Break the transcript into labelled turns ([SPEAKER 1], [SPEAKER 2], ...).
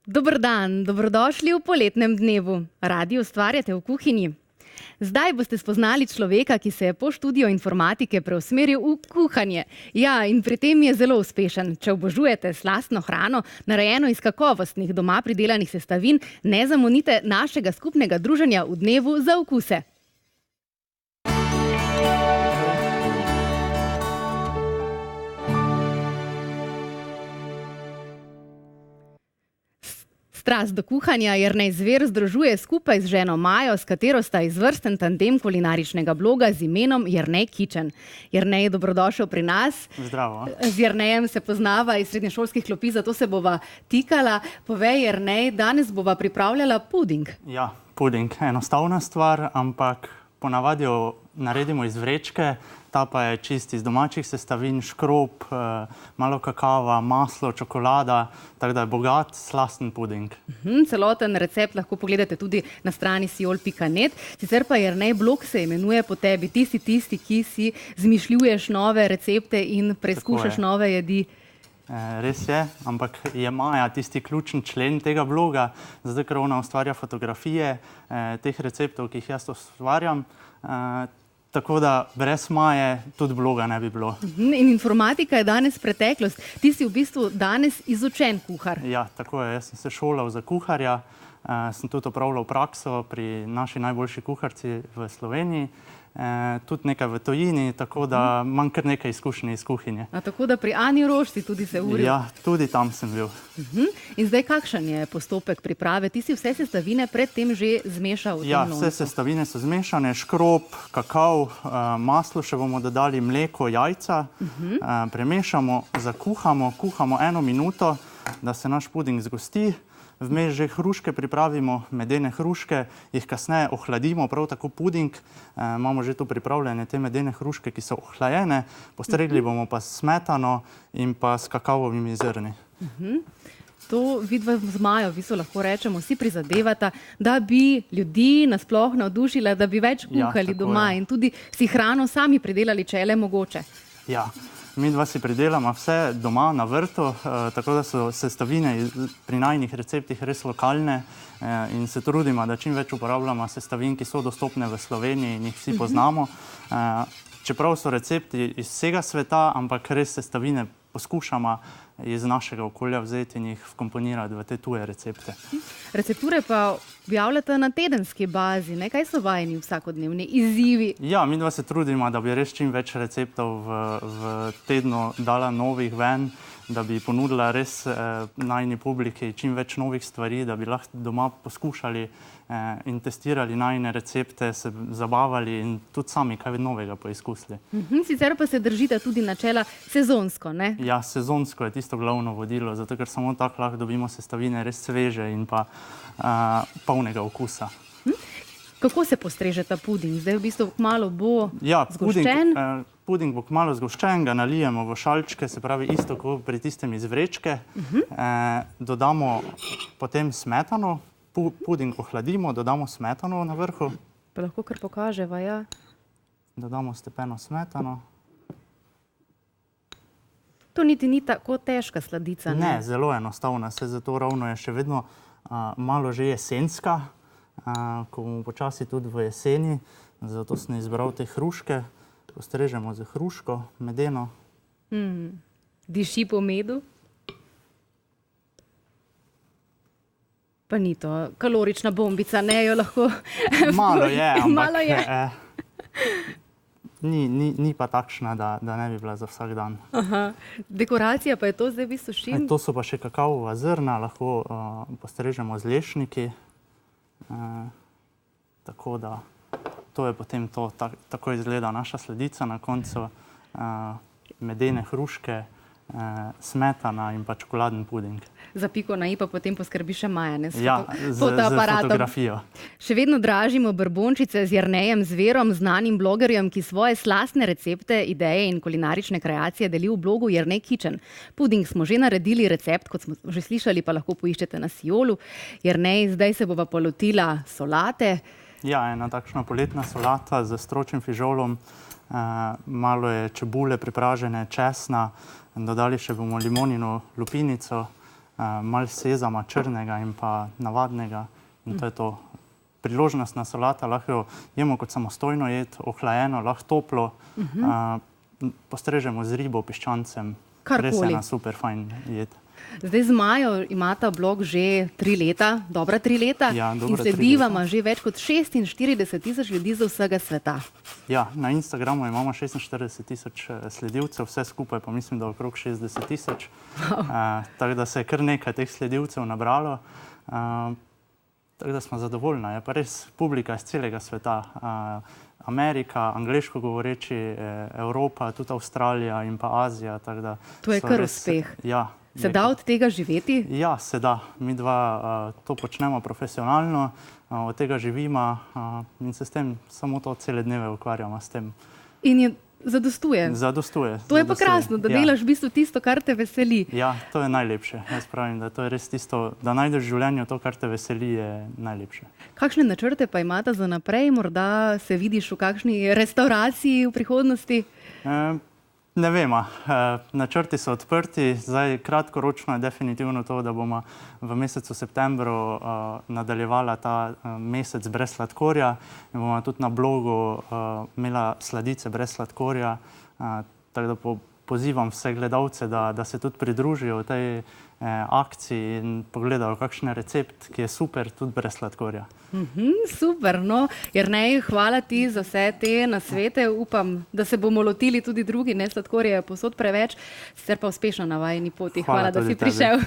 [SPEAKER 1] Dober dan, dobrodošli v poletnem dnevu. Radi ustvarjate v kuhinji? Zdaj boste spoznali človeka, ki se je po študiju informatike preusmeril v kuhanje. Ja, in pri tem je zelo uspešen. Če obožujete slastno hrano, narejeno iz kakovostnih doma pridelanih sestavin, ne zamudite našega skupnega druženja v dnevu za okuse. Strast do kuhanja Jernej Zver združuje skupaj z ženo Majo, s katero sta izvrsten tandem kulinaričnega bloga z imenom Jernej Kitchen. Jernej, dobrodošel pri nas.
[SPEAKER 2] Zdravo.
[SPEAKER 1] Z Jernejem se poznava iz srednješolskih klopi, zato se bova tikala. Povej, Jernej, danes bova pripravljala puding.
[SPEAKER 2] Ja, puding. Enostavna stvar, ampak ponavadi jo naredimo iz vrečke. Ta pa je čist iz domačih sestavin, škrob, malo kakava, maslo, čokolada, tako da je bogat, slasten puding.
[SPEAKER 1] Celoten recept lahko pogledate tudi na strani siol.net. Sicer pa Jernej, blog se imenuje po tebi. Ti si tisti, ki si zmišljuješ nove recepte in preizkušaš nove jedi.
[SPEAKER 2] Res je, ampak je Maja tisti ključni člen tega bloga, zato ker ona ustvarja fotografije teh receptov, ki jih jaz ustvarjam. Tako da brez Maje tudi bloga ne bi bilo.
[SPEAKER 1] In informatika je danes preteklost. Ti si v bistvu danes izučen kuhar.
[SPEAKER 2] Ja, tako je. Jaz sem se šolal za kuharja, sem tudi opravljal prakso pri naši najboljši kuharci v Sloveniji, tudi nekaj v tujini, tako da imam kar nekaj izkušenj iz kuhinje.
[SPEAKER 1] Tako da pri Ani Roš si tudi se uril?
[SPEAKER 2] Ja, tudi tam sem bil.
[SPEAKER 1] In zdaj kakšen je postopek priprave? Ti si vse sestavine predtem že zmešal v tem loncu?
[SPEAKER 2] Ja, vse sestavine so zmešane, škrob, kakav, maslo, še bomo dodali mleko, jajca, premešamo, zakuhamo, kuhamo 1 minuto, da se naš puding zgosti. Vmes že hruške pripravimo, medene hruške, jih kasneje ohladimo, prav tako puding. Imamo že tu pripravljene te medene hruške, ki so ohlajene, postregli bomo pa s smetano in pa s kakavovimi zrni.
[SPEAKER 1] To vidva z Majo, v bistvu lahko rečemo, si prizadevata, da bi ljudi nasploh navdušila, da bi več kuhali doma in tudi si hrano sami pridelali, če je le mogoče.
[SPEAKER 2] Ja. Mi dva si pridelamo vse doma na vrtu, tako da so sestavine pri najinih receptih res lokalne in se trudimo, da čim več uporabljamo sestavin, ki so dostopne v Sloveniji in jih vsi poznamo. Čeprav so recepti iz vsega sveta, ampak res sestavine poskušamo iz našega okolja vzeti in jih vkomponirati v te tuje recepte.
[SPEAKER 1] Recepture pa objavljate na tedenski bazi, ne? Kaj so vajeni vsakodnevni izzivi?
[SPEAKER 2] Ja, mi dva se trudimo, da bi res čim več receptov v tednu dala novih ven, da bi ponudila res najini publiki čim več novih stvari, da bi lahko doma poskušali in testirali najine recepte, se zabavali in tudi sami kaj novega poizkusili.
[SPEAKER 1] Sicer pa se držite tudi načela sezonsko, ne?
[SPEAKER 2] Ja, sezonsko je tisto glavno vodilo, zato ker samo tako lahko dobimo sestavine res sveže in pa polnega okusa.
[SPEAKER 1] Kako se postreže ta puding? Zdaj v bistvu kmalu bo zgoščen?
[SPEAKER 2] Puding bo kmalu zgoščen, ga nalijemo v šalčke, se pravi isto kot pri tistem iz vrečke. Dodamo potem smetano, puding ohladimo, dodamo smetano na vrhu.
[SPEAKER 1] Pa lahko kar pokaževa, ja.
[SPEAKER 2] Dodamo stepeno smetano.
[SPEAKER 1] To niti ni tako težka sladica, ne?
[SPEAKER 2] Ne, zelo enostavna, se zato ravno je še vedno malo že jesenska, ko bomo počasi tudi v jeseni, zato sem izbral te hruške, postrežemo z hruško, medeno.
[SPEAKER 1] Diši po medu? Pa ni to kalorična bombica, ne, jo lahko...
[SPEAKER 2] Malo je, ampak...
[SPEAKER 1] Malo je.
[SPEAKER 2] Ni pa takšna, da ne bi bila za vsak dan.
[SPEAKER 1] Dekoracija pa je to zdaj v bistvu s čim?
[SPEAKER 2] To so pa še kakavova zrna, lahko postrežemo z lešniki. Tako da to je potem to, tako izgleda naša sladica na koncu. Medene hruške, smetana in pa čokoladen puding.
[SPEAKER 1] Za piko na i pa potem poskrbi še Maja, ne?
[SPEAKER 2] Ja, z fotografijo.
[SPEAKER 1] Še vedno dražimo brbončice z Jernejem Zverom, znanim blogerjem, ki svoje slastne recepte, ideje in kulinarične kreacije deli v blogu Jernej Kitchen. Puding smo že naredili, recept, kot smo že slišali, pa lahko poiščete na Siolu. Jernej, zdaj se bova polotila solate.
[SPEAKER 2] Ja, ena takšna poletna solata z stročim fižolom, malo je čebule pripražene, česna, dodali še bomo limonino lupinico, malo sezama črnega in pa navadnega. In to je to. Priložnostna solata, lahko jo jemo kot samostojno jed, ohlajeno, lahko toplo, postrežemo z ribo, piščancem. Res je ena super fajn jed.
[SPEAKER 1] Zdaj z Majo imata blog že 3 leta, dobra 3 leta, in sledi vama že več kot 46.000 ljudi z vsega sveta.
[SPEAKER 2] Ja, na Instagramu imamo 46.000 sledilcev, vse skupaj pa mislim, da okrog 60.000. Tako da se je kar nekaj teh sledilcev nabralo. Tako da smo zadovoljni, je pa res publika iz celega sveta. Amerika, angleško govoreči, Evropa, tudi Avstralija in pa Azija.
[SPEAKER 1] To je kar uspeh.
[SPEAKER 2] Ja.
[SPEAKER 1] Se da od tega živeti?
[SPEAKER 2] Ja, se da. Mi dva to počnemo profesionalno, od tega živimo in se s tem samo to cele dneve ukvarjamo s tem.
[SPEAKER 1] In je zadostuje?
[SPEAKER 2] Zadostuje.
[SPEAKER 1] To je pa krasno, da delaš v bistvu tisto, kar te veseli.
[SPEAKER 2] Ja, to je najlepše. Jaz pravim, da to je res tisto, da najdeš v življenju to, kar te veseli, je najlepše. Kakšne
[SPEAKER 1] načrte pa imata za naprej? Morda se vidiš v kakšni restauraciji v prihodnosti?
[SPEAKER 2] Ne vemo, načrti so odprti, zdaj kratkoročno je definitivno to, da bomo v mesecu septembru nadaljevala ta mesec brez sladkorja in bomo tudi na blogu imela sladice brez sladkorja, tako da pozivam vse gledalce, da se tudi pridružijo v tej akciji in pogledajo kakšen recept, ki je super tudi brez sladkorja.
[SPEAKER 1] Super, no, Jernej, hvala ti za vse te nasvete. Upam, da se bomo lotili tudi drugi, ne, sladkorje je povsod preveč, sicer pa uspešno na vajini poti. Hvala, da si prišel.